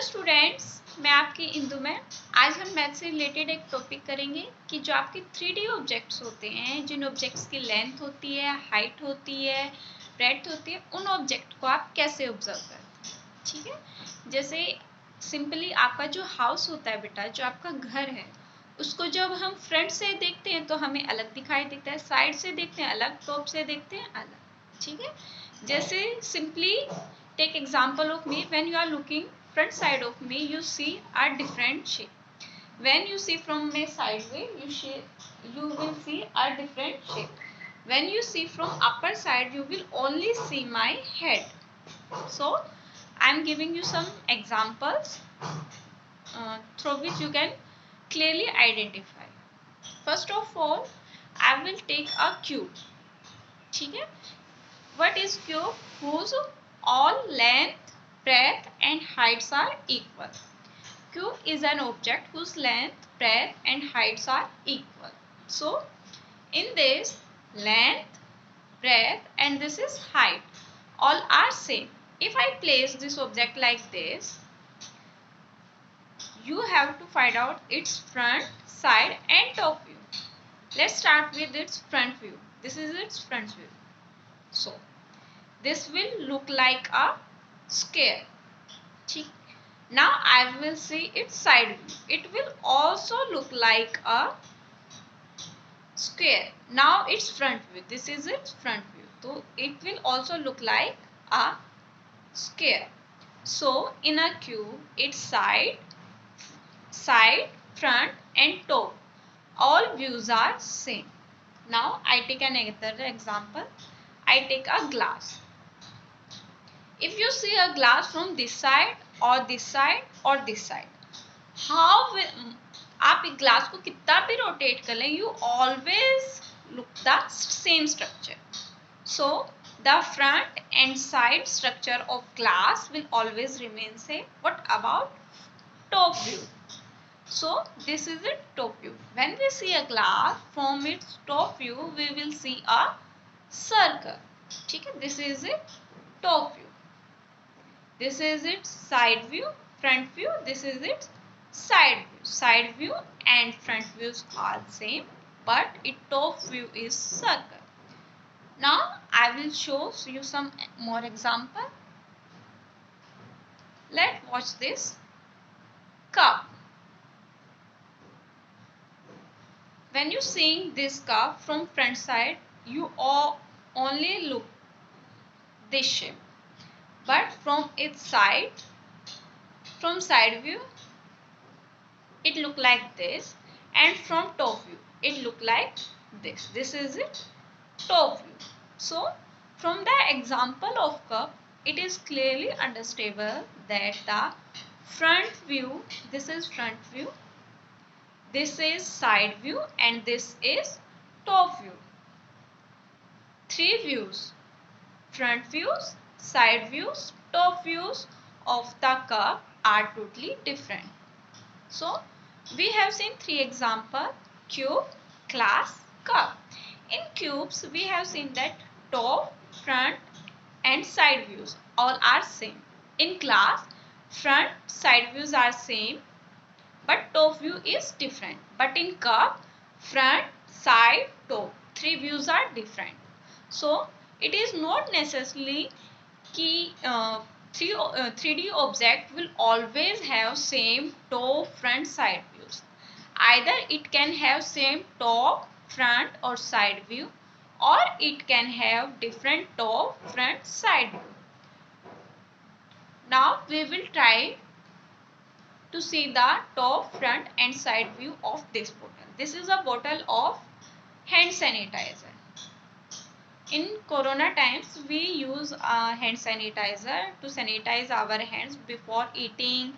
Students, मैं आपकी इंदु में आज हम मैथ से रिलेटेड एक टॉपिक करेंगे कि जो आपके 3D ऑब्जेक्ट्स होते हैं, जिन ऑब्जेक्ट्स की लेंथ होती है, हाइट होती है, ब्रेड्थ होती है, उन ऑब्जेक्ट को आप कैसे ऑब्जर्व करते हैं। ठीक है, जैसे सिंपली आपका जो हाउस होता है बेटा, जो आपका घर है, उसको जब हम फ्रंट से देखते हैं तो हमें अलग दिखाई देता है, साइड से देखते हैं अलग, टॉप से देखते हैं अलग। ठीक है, जैसे simply take example of me. When you are looking front side of me, you see a different shape. When you see from my side way, you will see a different shape. When you see from upper side, you will only see my head. So I am giving you some examples through which you can clearly identify. First of all, I will take a cube. ठीक है, what is cube? Whose all length, breadth and heights are equal. Cube is an object whose length, breadth and heights are equal. So in this, length, breadth and this is height, all are same. If I place this object like this, you have to find out its front, side and top view. Let's start with its front view. This is its front view. So this will look like a square. Now I will see its side view. It will also look like a square. Now its front view. This is its front view. So it will also look like a square. So in a cube, its side, front and top, all views are same. Now I take another example. I take a glass. If you see a glass from this side or this side or this side, how will आप एक glass को कितना भी rotate कर लें, you always look the same structure. So the front and side structure of glass will always remain same. What about top view? So this is the top view. When we see a glass from its top view, we will see a circle. ठीक है, this is it top view. This is its side view, front view. This is its side view. Side view and front views are same, but its top view is circle. Now I will show you some more example. Let's watch this cup. When you seeing this cup from front side, you only look this shape, but from its side, from side view, it look like this, and from top view it look like this. This is it top view. So from the example of cup, it is clearly understandable that the front view, this is front view, this is side view and this is top view. Three views, front views, side views, top views of the cup are totally different. So we have seen three examples: cube, glass, cup. In cubes, we have seen that top, front and side views all are same. In glass, front, side views are same, but top view is different. But in cup, front, side, top, three views are different. So it is not necessarily कि 3D object will always have same top, front, side views. Either it can have same top, front or side view, or it can have different top, front, side view. Now we will try to see the top, front and side view of this bottle. This is a bottle of hand sanitizer. In corona times, we use hand sanitizer to sanitize our hands before eating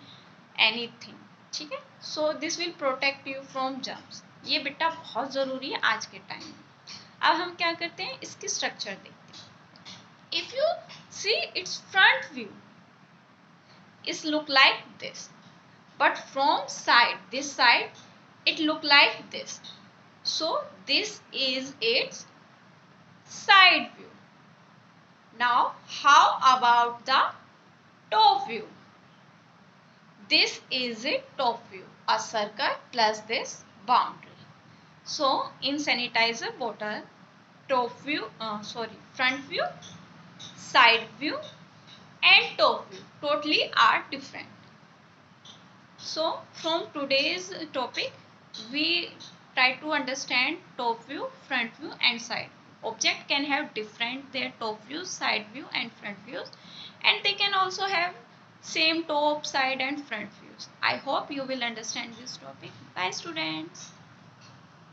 anything. ठीक है, so this will protect you from germs. ये बेटा बहुत ज़रूरी है आज के time में. अब हम क्या करते हैं, इसकी स्ट्रक्चर देखते हैं. If you see its front view, it look like this, but from side, this side, it look like this. So this is its side view. Now how about the top view? This is a top view, a circle plus this boundary. So in sanitizer bottle, front view, side view and top view totally are different. So from today's topic, we try to understand top view, front view and side view. Object can have different their top views, side view and front views, and they can also have same top, side and front views. I hope you will understand this topic. Bye students.